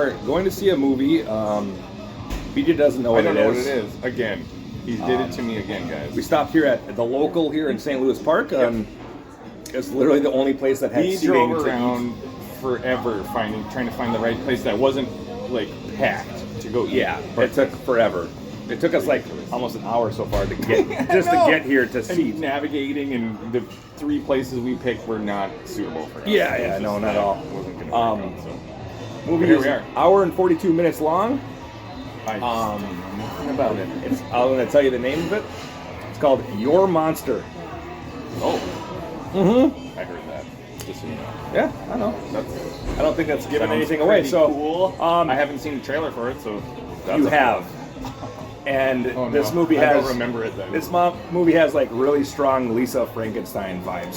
are going to see a movie. BJ doesn't know I what don't it know is. what it is. Again, he did it to me again, guys. We stopped here at the local here in St. Louis Park. It's literally the only place that had He seating drove to around forever trying to find the right place that wasn't like packed to go eat. Yeah, it took forever. It took us like almost an hour so far to get to get here to see. And navigating, and the 3 places we picked were not suitable for us. Yeah, no, not at all. Wasn't gonna work out, so. Movie Here is we are. hour and 42 minutes long. I Nothing about it. I'm going to tell you the name of it. It's called Your Monster. Oh. Mm-hmm. I heard that. Just so you know. Yeah, I know. I don't think that's giving Sounds anything away. pretty So cool. I I haven't seen the trailer for it, so that's you a have. And Oh, this no. movie I has. don't remember it then. This movie has like really strong Lisa Frankenstein vibes.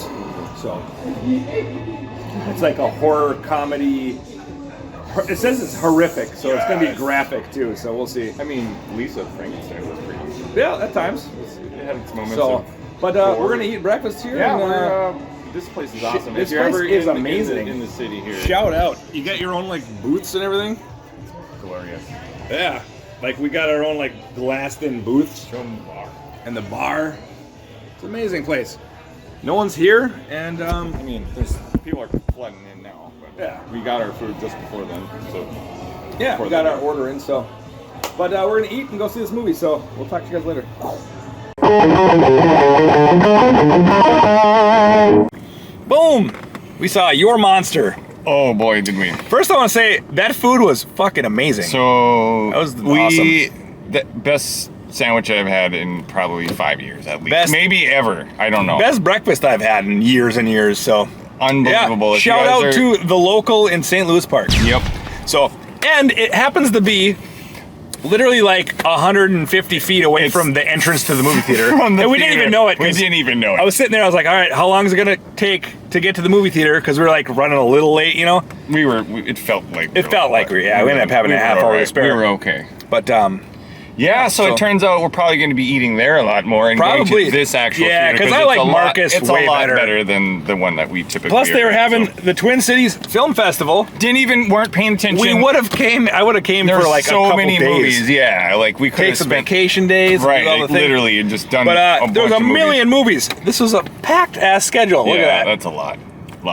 So it's like a horror comedy. It says it's horrific, so it's going to be graphic too. So we'll see. I mean, Lisa Frankenstein was pretty. Yeah, at times. It had its moments. So, of but gore. we're going to eat breakfast here. Yeah, and, this place is awesome. this if you're place ever is in amazing. in the city here, shout out. You got your own like booths and everything? glorious. Yeah. Like we got our own like glassed in booths Show 'em the bar. and the bar. It's an amazing place. No one's here and I mean, there's people are flooding in now, but Yeah. we got our food just before then, so yeah, before we got that. our order in, so. But we're gonna eat and go see this movie, so we'll talk to you guys later. Boom! We saw Your Monster. Oh boy, did we! First, I want to say that food was fucking amazing. So That was awesome. The best sandwich I've had in probably 5 years at least, Best- maybe ever. I don't know. Best breakfast I've had in years and years. So Unbelievable. Yeah, If you shout guys out are- to the local in St. Louis Park. Yep. So, and it happens to be literally like 150 feet away from the entrance to the movie theater. From the And we didn't theater. even know it. We 'cause didn't even know it. I was sitting there, I was like, all right, how long is it gonna take to get to the movie theater? Because we were like running a little late, you know? It felt like. It felt like we ended up having a half were hour to alright. spare. We were okay. But Yeah, so So- it turns out we're probably going to be eating there a lot more and going Probably. to this actual Yeah, theater. 'cause I it's like a lot- Marcus It's way a lot better. better than the one that we typically. plus they are were at, having so. the Twin Cities Film Festival. weren't paying attention. I would have came There's for like so a couple many days. movies. Yeah, like we could Take have some spent vacation days. right, And do all like, the things. literally, and just done. But there was bunch a of million movies. This was a packed ass schedule. Look Yeah, at that. that's a lot.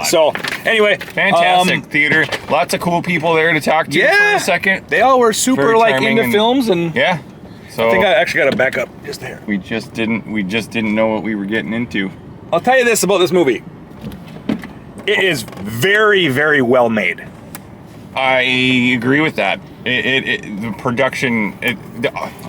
So anyway, fantastic theater. Lots of cool people there to talk to for a second. They all were super Very like charming into and- films, and Yeah. So I think I actually got to back up just there. we just didn't know what we were getting into. I'll tell you this about this movie. It is very, very well made. I agree with that. The production.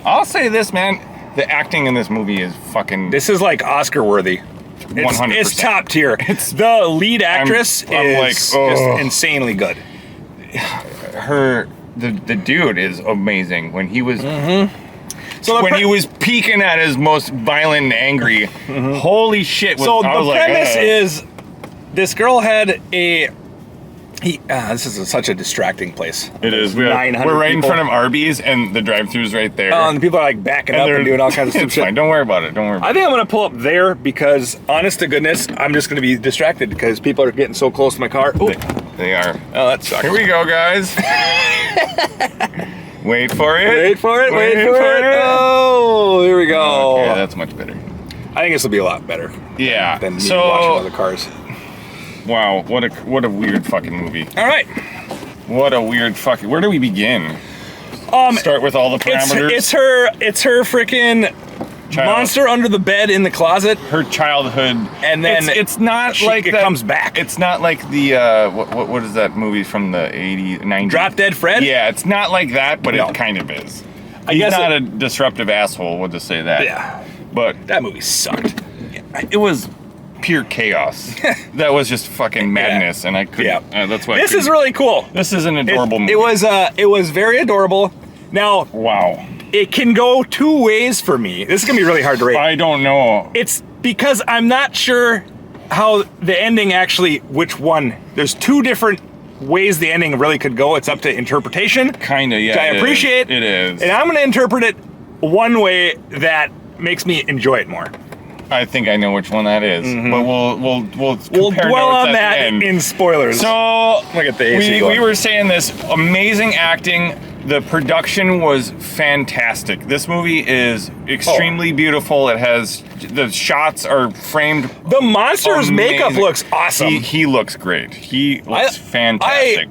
I'll say this, man. The acting in this movie is fucking. This is like Oscar worthy. 100%. It's top tier. It's the lead actress I'm is like, just ugh. insanely good. The dude is amazing when he was. So When he was peaking at his most violent and angry, holy shit! So I was the like, premise "Ugh." is, this girl had a. This is such a distracting place. It is. There's We're 900 right in people. front of Arby's, and the drive-thru's right there. And the people are like backing up they're- and doing all kinds of stupid It's shit. fine. Don't worry about it. Don't worry. About I think I'm gonna pull up there because, honest to goodness, I'm just gonna be distracted because people are getting so close to my car. Ooh. it. They are. Oh, that sucks. Here we go, guys. Wait for it. Wait for it. Wait for it. Oh, here we go. Okay, that's much better. I think this will be a lot better Yeah. than me So, watching other cars. wow, what a weird fucking movie. All right. What a weird fucking. Where do we begin? Start with all the It's parameters. it's her freaking monster under the bed in the closet, Her childhood, and then it's not like it that, comes back. It's not like the what is that movie from the 80s, 90s? Drop Dead Fred. Yeah, it's not like that, but No. it kind of is. I He's guess not a disruptive asshole. We'll just say that. Yeah. But That movie sucked. it was pure chaos. That was just fucking madness, and I couldn't. Yeah. That's why. This is really cool. This is an adorable movie. It was very adorable. Now Wow. it can go two ways for me. This is gonna be really hard to rate. I don't know. It's because I'm not sure how the ending actually, which one. There's two different ways the ending really could go. It's up to interpretation. Kind of, yeah. Which I it is. appreciate. It is. And I'm going to interpret it one way that makes me enjoy it more. I think I know which one that is, but we'll We'll compare dwell notes on at that the end. in spoilers. So Look at the AC we going. were saying this amazing acting. The production was fantastic. This movie is extremely beautiful. It has the shots are framed. The monster's makeup amazing. looks awesome. He looks great. He looks fantastic.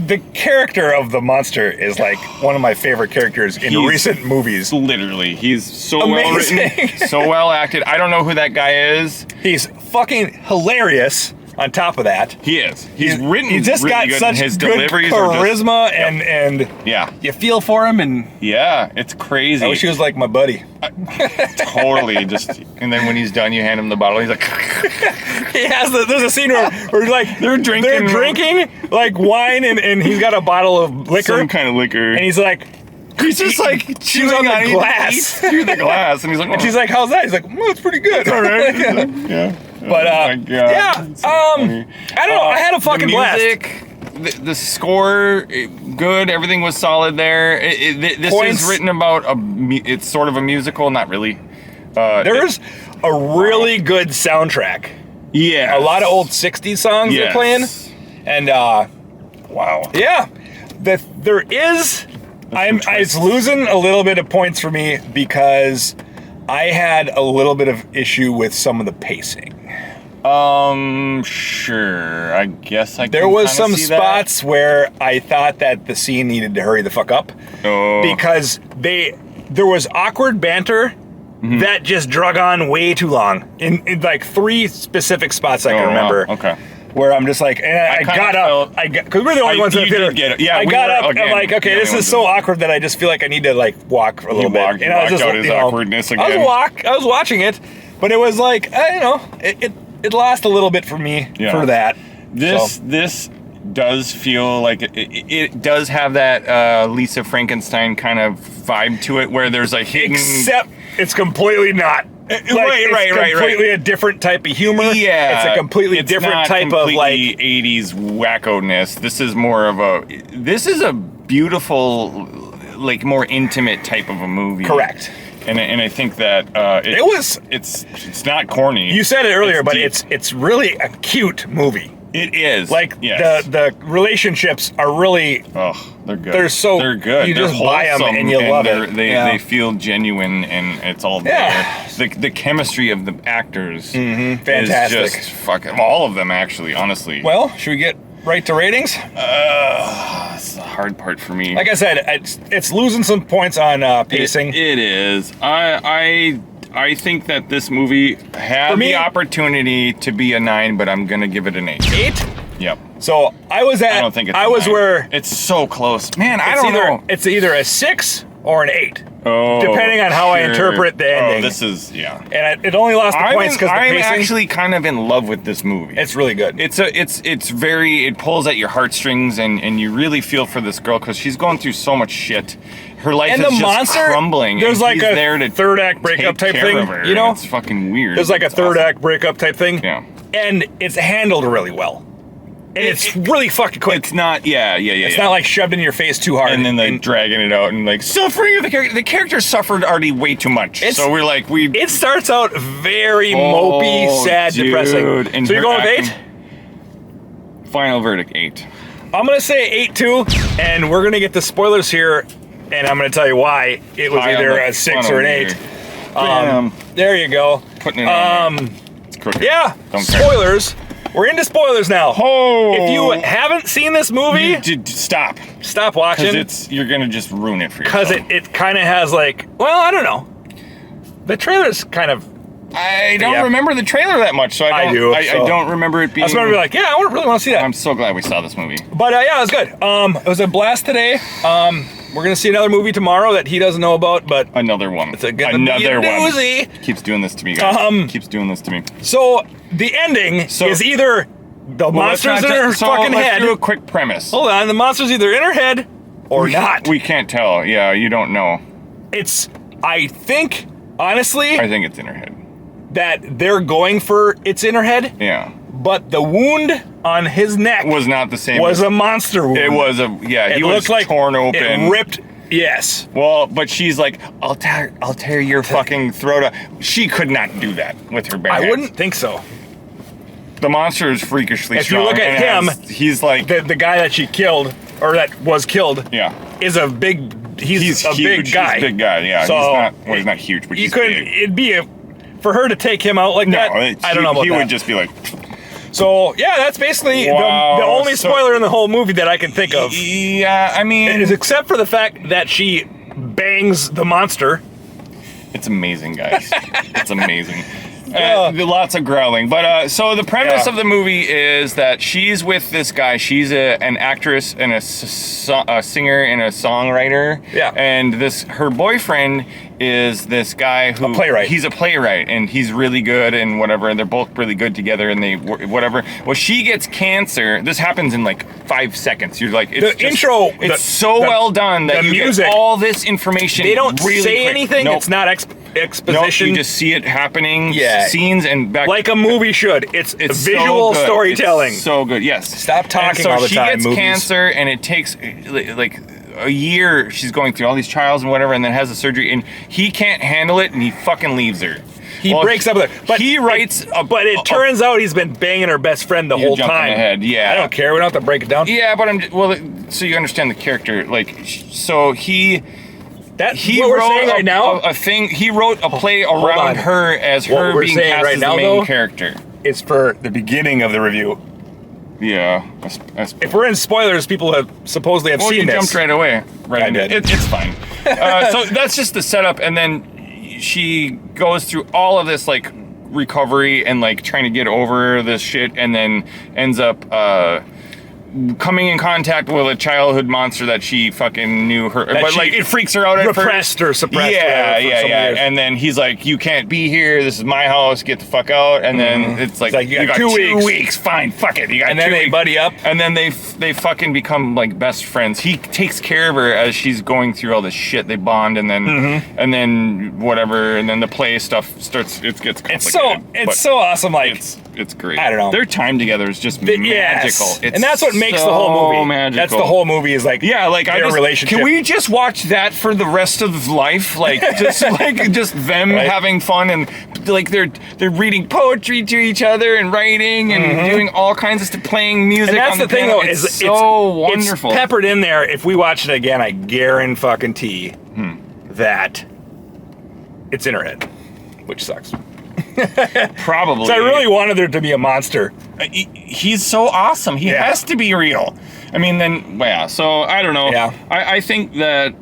The character of the monster is like one of my favorite characters in He's- recent movies. Literally, he's so well Amazing. written, so well acted. I don't know who that guy is. He's fucking hilarious. On top of that, He is. He's written. He just really got good, such and his good deliveries are just, charisma and yeah, you feel for him, and yeah. It's crazy. I wish he was like my buddy. Totally. Just and then when he's done, you hand him the bottle. He's like, he has there's a scene where like They're drinking. like wine and he's got a bottle of liquor some kind of liquor. and he's like He's just like chews on the glass. through the glass, and he's like, and she's like, how's that? He's like, well, it's pretty good. all right. Yeah. Yeah. But Oh my God. yeah, It's so funny. I don't know. I had a fucking the blast. music, the score, good. Everything was solid there. This Points. is written about it's sort of a musical, not really. There's a really good soundtrack. Yeah, A lot of old '60s songs they're Yes. playing, and Wow. yeah, there is. It's losing a little bit of points for me because I had a little bit of issue with some of the pacing. Sure. I guess I. There can was kinda some see that. spots where I thought that the scene needed to hurry the fuck up Oh. because there was awkward banter that just drug on way too long in like 3 specific spots I can Oh, wow. remember. Okay. Where I'm just like, and I kinda got up, felt- because we're the only ones in the you theater. did get it. Yeah, I we got were, up. again, I'm like, okay, the this only is ones so in- awkward that I just feel like I need to like walk a little bit. walked out his awkwardness I again. was watching it, but it was like, it lost a little bit for me Yeah. for that. This does feel like it does have that Lisa Frankenstein kind of vibe to it, where there's a hidden. Except it's completely not. Like, it's completely a different type of humor. Yeah, It's a completely different not type of like. completely 80s wacko-ness. This is more of a beautiful, like more intimate type of a movie. Correct. And I think that it's not corny. You said it earlier, It's but deep. it's really a cute movie. It is Like yes. the relationships are really Oh, they're good. they're good. you They're just buy 'em wholesome, and you love they're- it. They Yeah. they feel genuine and it's all Yeah. there. The chemistry of the actors Fantastic. is just fucking all of them actually. Honestly, well. Should we get right to ratings? that's the hard part for me. Like I said, it's losing some points on pacing. It is. I think that this movie had For me- the opportunity to be a 9, but I'm gonna give it an 8. 8. Yep. So I was at. I don't think it's. I a was 9. where It's so close, man. I it's don't either know. it's either a 6 or an 8, Oh, depending on how I sure. interpret the ending. Oh, this is yeah. and it only lost the points because the I'm pacing. actually kind of in love with this movie. It's really good. It pulls at your heartstrings and you really feel for this girl because she's going through so much shit. Her life And is the just monster, crumbling. there's and like he's a there to third act breakup take type care thing, of her, you know? and it's fucking weird. There's like a It's third awesome. act breakup type thing. Yeah. And it's handled really well. And it's really fucking quick. It's not. Yeah. It's not like shoved in your face too hard. And then like dragging it out and like suffering of the character. The character suffered already way too much. It's- So we're like it starts out very mopey, sad, depressing. and So you're her going with acting- 8? Final verdict 8. I'm gonna say 8 too, and we're gonna get the spoilers here, and I'm gonna tell you why it was High on either the a 6 funnel or an here. 8. There you go. Putting it on there. It's crooked. Yeah. Don't care. Spoilers. We're into spoilers now. Oh. If you haven't seen this movie, Stop. stop Because watching. you're gonna just ruin it for yourself. Because it kind of has like, well, I don't know. The trailer's kind of. I don't Yeah. remember the trailer that much, so I do, I so- don't remember it being. I was going to be like, yeah, I really want to see that. I'm so glad we saw this movie. But yeah, it was good. It was a blast today. We're gonna see another movie tomorrow that he doesn't know about, but Another one. it's gonna Another be a one. doozy. Keeps doing this to me, guys. Keeps doing this to me. So the ending is either the monster's in her fucking let's head. do a quick premise. Hold on, the monster's either in her head or not. We can't tell. Yeah, you don't know. It's, I think, honestly, I think it's in her head. that they're going for it's in her head, Yeah. but the wound on his neck Was not the same. was as- a monster wound. It was a. Yeah, It he looked was like torn open. It ripped Yes. Well, but she's like, I'll tear your fucking throat out. She could not do that with her bare I hands. wouldn't think so. The monster is freakishly If you strong. look at and him, he's like, The guy that she killed, or that was killed, yeah. is a big. He's a huge. big guy. He's a big guy, yeah. So he's not huge, but you he's couldn't. big. It'd be for her to take him out like that. I don't know about he that. would just be like, So yeah, that's basically Wow, the only so- spoiler in the whole movie that I can think of. yeah, I mean, Is except for the fact that she bangs the monster. it's amazing, guys. It's amazing. Lots of growling. But so the premise Yeah. of the movie is that she's with this guy. She's an actress and a singer and a songwriter. Yeah. And her boyfriend is this guy who A playwright. He's a playwright and he's really good and whatever. And they're both really good together and they whatever. Well, she gets cancer. This happens in like 5 seconds. You're like, it's The intro, It's so well done that the you music, get all this information. They don't really say quick. anything. Nope. It's not No, exposition. you just see it happening. Yeah. Scenes and back. like a movie should. It's visual so good. storytelling. It's so good. Yes. Stop talking and so all the she time, gets movies. cancer, and it takes like a year. She's going through all these trials and whatever, and then has the surgery, and he can't handle it, and he fucking leaves her. He breaks up with her. But he writes. But it turns out he's been banging her best friend the You're whole jumping time. ahead, yeah. I don't care. We don't have to break it down. Yeah, but so you understand the character, like, so he. That's He what we're wrote saying right now. a thing. He wrote a play on. around her as What her we're being saying cast right as now, the main though, character. It's for the beginning of the review. Yeah. If we're in spoilers, people have supposedly have Well, seen you this. jumped right away. Right I into did. it. It's fine. So that's just the setup, and then she goes through all of this like recovery and like trying to get over this shit, and then ends up coming in contact with a childhood monster that she fucking knew her, but she like it freaks her out at repressed first. or suppressed. Yeah, whatever, for yeah, some yeah. years. And then he's like, "You can't be here. This is my house. Get the fuck out." And then it's like, you got 2 2 weeks. weeks. Fine, fuck it. You got And then 2 they weeks. buddy up. And then they fucking become like best friends. He takes care of her as she's going through all this shit. They bond, and then whatever, and then the play stuff starts. It gets complicated. It's so awesome. Like it's great. I don't know. Their time together is just magical. yes. It's And that's what makes the so whole movie. magical. That's the whole movie is like Yeah, like their I just, relationship. Can we just watch that for the rest of life? Like just them Right. having fun and like they're reading poetry to each other and writing and doing all kinds of stuff, playing music. And that's on the thing, piano. though, it's is so wonderful. It's peppered in there. If we watch it again, I guarantee that it's in her head, which sucks. Probably. So I really wanted there to be a monster. He's so awesome. He Yeah. has to be real. I mean, then yeah. So I don't know. Yeah. I think that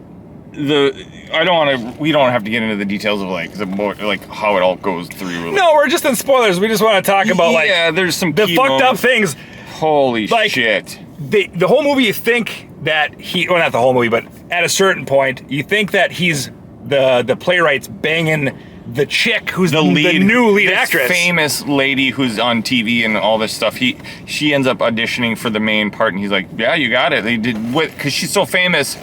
I don't want to. We don't have to get into the details of like how it all goes through. No, we're just in spoilers. We just want to talk about like yeah, there's some the key fucked up moments. things. Holy like- shit. The whole movie, you think that well, not the whole movie, but at a certain point, you think that he's the playwright's banging the chick who's the new lead this actress. famous lady who's on TV and all this stuff. She ends up auditioning for the main part, and he's like, "Yeah, you got it." They did because she's so famous.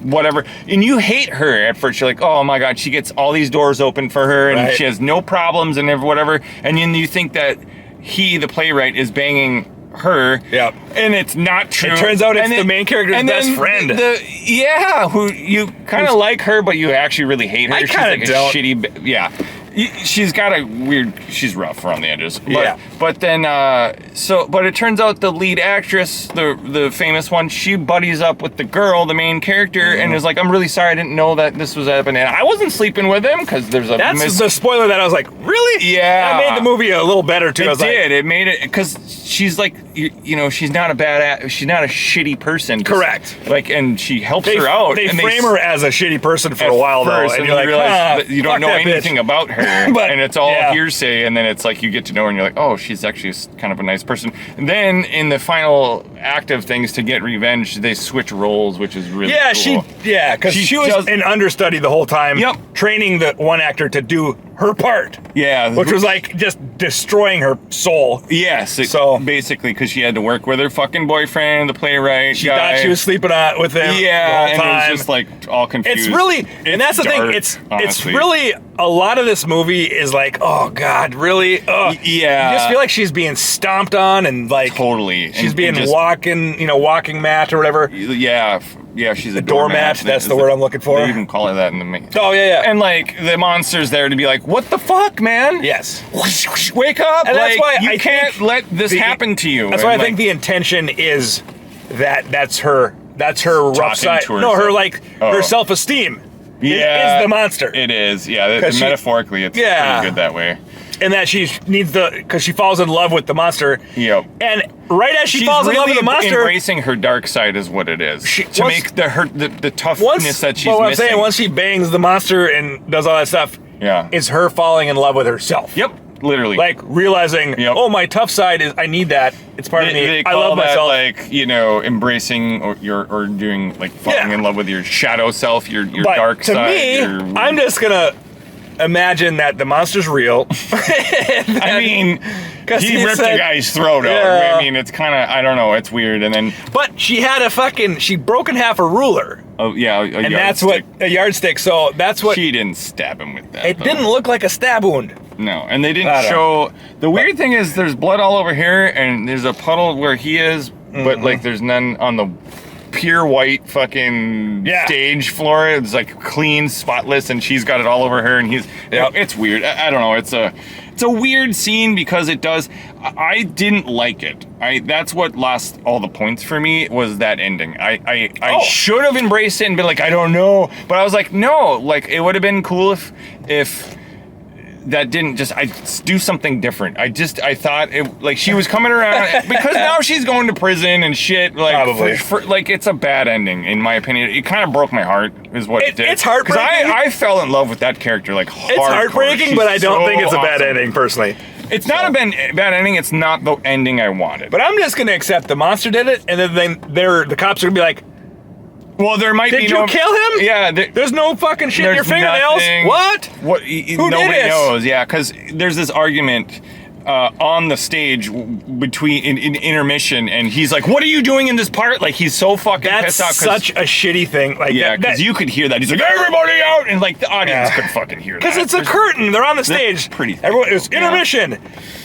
Whatever, and you hate her at first. You're like, "Oh my god," she gets all these doors open for her, and Right. she has no problems and whatever. And then you think that he, the playwright, is banging her. Yep. And it's not true. It turns out it's And the main character's and best then friend. Who you kind of like her, but you actually really hate her. I She's kinda like a don't. shitty. Yeah. She's got a weird. She's rough around the edges. But, Yeah. But then, but it turns out the lead actress, the famous one, she buddies up with the girl, the main character, and is like, "I'm really sorry, I didn't know that this was happening. I wasn't sleeping with him because there's a That's the spoiler that I was like, really? Yeah. That made the movie a little better too. I It was like, did. It made it because she's like, you know, she's not a bad. She's not a shitty person. Correct. Like, and she helps her out. They and frame her as a shitty person for at a while though, first, and and you're you like, realize that you don't fuck know that bitch. anything about her, But, and it's all yeah. hearsay. And then it's like you get to know her, and you're like, oh, she's actually kind of a nice person. And then in the final act of things, to get revenge, they switch roles, which is really Yeah, cool. because she was does- an understudy the whole time. Yep. Training the one actor to do her part, Yeah, which was like just destroying her soul. yes. So- basically, because she had to work with her fucking boyfriend, the playwright She guy. thought she was sleeping with him. Yeah, the whole and time. it was just like all confused. It's really, and that's the thing. dark, It's honestly. really a lot of this movie is like, oh god, really? Oh, yeah. You just feel like she's being stomped on and like totally. she's And being just, walking mat or whatever. Yeah, she's a doormat. That's the word I'm looking for. They even call her that in the main. Oh yeah. And like the monster's there to be like, what the fuck, man? Yes. Wake up! And that's why you I can't think let this happen to you. That's why I think the intention is that's her rough Talking side. to No, her herself. her self-esteem. Yeah, is the monster. It is. Yeah, 'Cause she- metaphorically, it's Yeah. pretty good that way. And that she needs because she falls in love with the monster. Yep. And right as she She's falls in love really with the monster, embracing her dark side is what it is. To once- make the toughness once that she's but what I'm missing. saying, once she bangs the monster and does all that stuff, Yeah. it's her falling in love with herself. Yep, literally. Like realizing, Yep. oh, my tough side is I need that. It's part of me. They I call love that myself. like, embracing or doing like falling Yeah. in love with your shadow self, your but dark to side. me, your- I'm just gonna imagine that the monster's real. I mean, 'Cause he he ripped said- the guy's throat out. Yeah. I mean, it's kind of, I don't know, it's weird. And then, But she had she broke in half a ruler, oh yeah, and that's what a yardstick. So that's what. she didn't stab him with that. It though. didn't look like a stab wound. No, and they I didn't don't show. The weird thing is, there's blood all over here, and there's a puddle where he is, but like there's none on the pure white fucking Yeah. stage floor. It's like clean, spotless, and she's got it all over her, and he's. Yep. It's weird. I don't know. It's a weird scene because it does. I didn't like it. That's what lost all the points for me was that ending. I Oh. should have embraced it and been like, I don't know, but I was like, no. Like it would have been cool if that didn't I do something different. I thought it like she was coming around because now she's going to prison and shit. Like Probably. for like it's a bad ending in my opinion. It kind of broke my heart is what it did. It's heartbreaking. because I fell in love with that character like hardcore. It's heartbreaking, She's but I don't so think it's a bad awesome. ending personally. It's not a bad ending. It's not the ending I wanted. But I'm just gonna accept the monster did it, and then the cops are gonna be like, well, there might "Did be you no kill him? Yeah. There's no fucking shit in your There's fingernails. nothing. What? What? did Nobody it? knows. Yeah, because there's this argument on the stage between in intermission, and he's like, "What are you doing in this part?" Like he's so fucking That's pissed off. such a shitty thing. Like Yeah, because you could hear that. He's like, "Everybody out!" And like the audience Yeah. could fucking hear that. because it's a curtain. They're on the stage. pretty thick. Everyone, it's Yeah. intermission.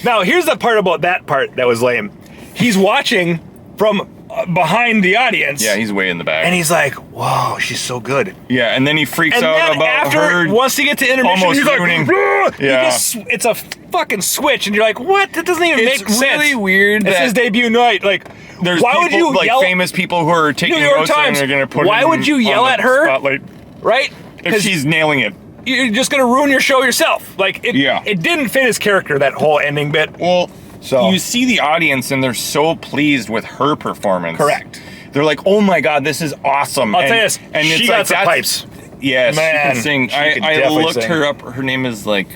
Now here's the part about that part that was lame. He's watching from behind the audience. Yeah, he's way in the back. and he's like, "Whoa, she's so good." yeah, and then he freaks And out then about after, her. once you get to intermission, almost he's like, ruining- "Rah!" Yeah. it's a fucking switch, and you're like, "What? That doesn't even It's make sense." really weird It's that his debut night. Like, There's why people, would you like yell? famous people who are taking New York notes and Times. they're gonna put Why him would you on yell the at her? spotlight Right? if Because she's nailing it. you're just gonna ruin your show yourself. Like, it didn't fit his character, that whole ending bit. Well, So- you see the audience and they're so pleased with her performance. Correct. They're like, "Oh my god, this is awesome!" I'll tell you this, and she it's got like some that's- pipes. Yes, she Man, can sing. she can I definitely looked sing. her up. Her name is like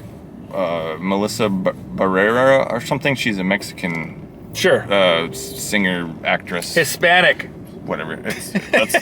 Melissa Barrera or something. She's a Mexican Sure. singer, actress, Hispanic. whatever. That's,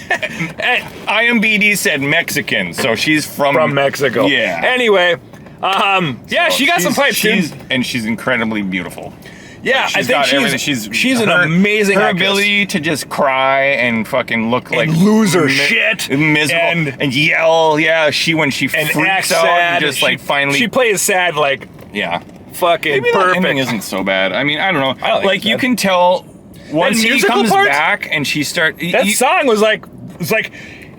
IMDb said Mexican, so she's from Mexico. Yeah. Anyway, yeah, she got some pipes, dude. and she's incredibly beautiful. Yeah, I She's think got everything. she's an amazing her actress. ability to just cry and fucking look like lose her shit. miserable and yell. Yeah, when she and freaks act out sad. and just like finally. She plays sad like yeah, fucking maybe that ending perfect. isn't so bad. I mean, I don't know. I don't think Like it's you bad. can tell once he musical comes part? back and she starts. That song was like,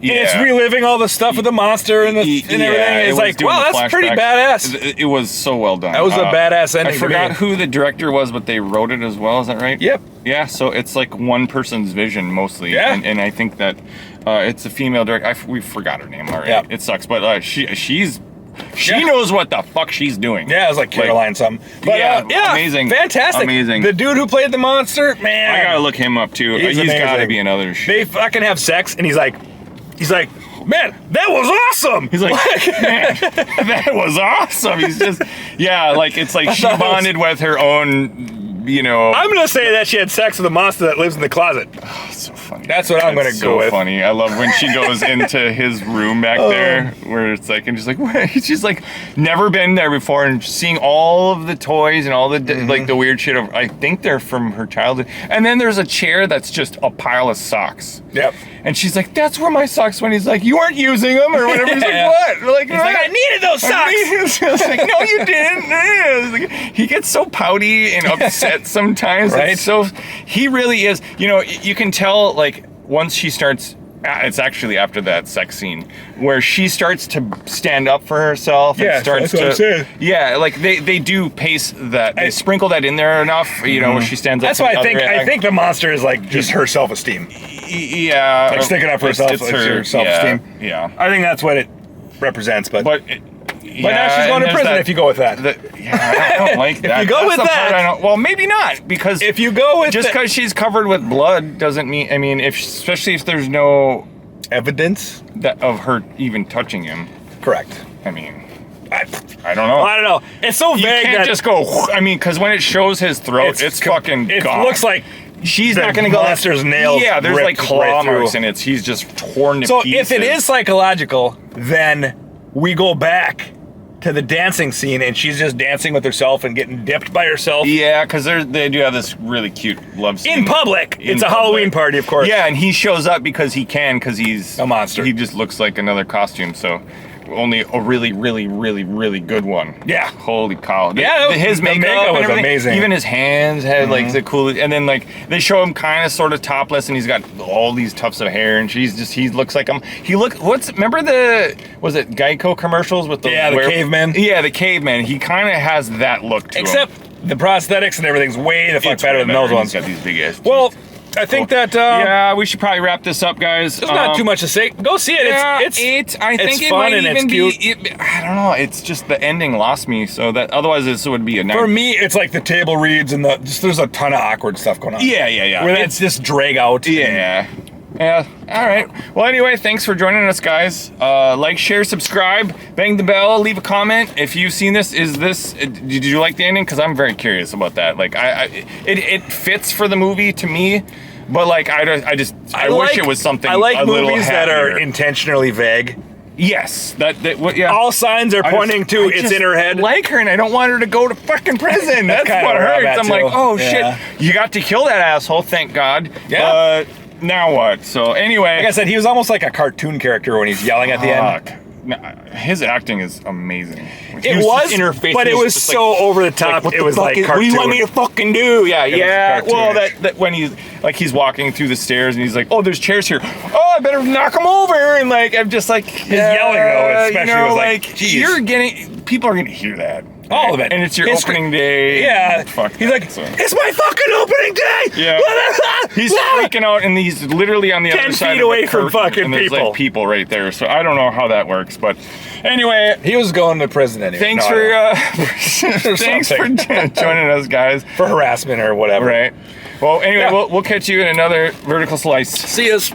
and it's Yeah. reliving all the stuff with the monster and everything. It's like, wow, that's pretty badass. It was so well done. That was a badass ending I to forgot me. who the director was, but they wrote it as well. Is that right? Yep. Yeah. So it's like one person's vision mostly. Yeah. And I think that it's a female director. We forgot her name already. Yeah. It sucks, but she knows what the fuck she's doing. Yeah, it was like Caroline something. But yeah, amazing. Fantastic. Amazing. The dude who played the monster, man. I gotta look him up too. He's He's gotta amazing. be another They shit. fucking have sex, and he's like, man, that was awesome. He's like, man, that was awesome. He's just, yeah, like it's like she thought it was- bonded with her own, I'm gonna say that she had sex with a monster that lives in the closet. so funny. That's what I'm gonna It's go with. Funny. I love when she goes into his room back there, where it's like, and she's like, what? She's like, never been there before, and seeing all of the toys and all the like the weird shit. I think they're from her childhood. And then there's a chair that's just a pile of socks. Yep. And she's like, that's where my socks went. He's like, you weren't using them or whatever. He's Yeah. like, what? We're like, He's like, I needed those socks. I was like, no, you didn't. It's like, he gets so pouty and upset sometimes. Right. It's so he really is. You can tell like once she starts it's actually after that sex scene where she starts to stand up for herself. Yeah, and starts that's what I'm saying. Yeah, like they do pace that. They sprinkle that in there enough, you know, where she stands up. That's to why the other I act. think the monster is like just her self-esteem. Yeah, Like sticking up for herself, It's like her her self-esteem. Yeah. I think that's what it represents, but But now she's going to prison if you go with that. I don't like that. you go That's with the part that- I don't, well, maybe not, because If you go with just the- because she's covered with blood doesn't mean. I mean, especially if there's no Evidence? that of her even touching him. Correct. I mean, I I don't know. I don't know. It's so You vague can't that just go. I mean, because when it shows his throat, it's fucking. It gone. looks like she's the not going to go. monster's nails Yeah, there's like ripped claw right through. marks, and he's just torn to so. pieces. If it is psychological, then we go back to the dancing scene, and she's just dancing with herself and getting dipped by herself yeah, because they do have this really cute love scene in public. In It's a public. Halloween party, of course. Yeah, and he shows up because he can, because he's A monster. He just looks like another costume. So only a really, really, really, really good one. Yeah. Holy cow. Yeah, his the makeup, makeup and was everything. amazing. Even his hands had like the coolest. And then like they show him kind of sort of topless, and he's got all these tufts of hair, and he looks like remember was it Geico commercials with the Yeah, the caveman. Yeah, the caveman. He kind of has that look to him. Except the prosthetics and everything's way the fuck It's better way than those He's ones. got these big ass. Well, I think that yeah, we should probably wrap this up, guys. there's not too much to say. Go see it. Yeah, It's I think it's it fun might and even it's be. I don't know. It's just the ending lost me. So that otherwise this would be a nice. For me, it's like the table reads and there's a ton of awkward stuff going on. Yeah. Where it's just drag out. Yeah. Yeah. All right. Well, anyway, thanks for joining us, guys. Like, share, subscribe, bang the bell, leave a comment if you've seen this. Did you like the ending? Because I'm very curious about that. Like, it fits for the movie to me, but like, I wish it was something. I like a little movies that are happier. intentionally vague. Yes. Yeah. All signs are pointing to I it's just in her head. like her, and I don't want her to go to fucking prison. That's kinda what where I'm hurts. at, I'm like, too. oh Yeah. shit, you got to kill that asshole. Thank God. Yeah. Now what? So anyway, Like I said, he was almost like a cartoon character when he's yelling at the end. fuck. No, his acting is amazing. It was, but it was so over the top. What it the was fuck like is- cartoon. What do you want me to fucking do? Yeah. was Well, cartoonish. that when he's walking through the stairs and he's like, oh, there's chairs here. Oh, I better knock him over. And like, I'm just like, his yelling, though, especially, was like, geez. people are gonna hear that. All of it. And it's your His opening day. Yeah. Fuck He's that, like, so. it's my fucking opening day. Yeah. He's freaking out, and he's literally on the 10 other side feet of away the from curtain, fucking and there's people. like people right there. So I don't know how that works, but anyway, He was going to prison anyway. thanks No, for I thanks for something. joining us, guys. for harassment or whatever. Right. Well, anyway, Yeah. we'll catch you in another vertical slice. See us.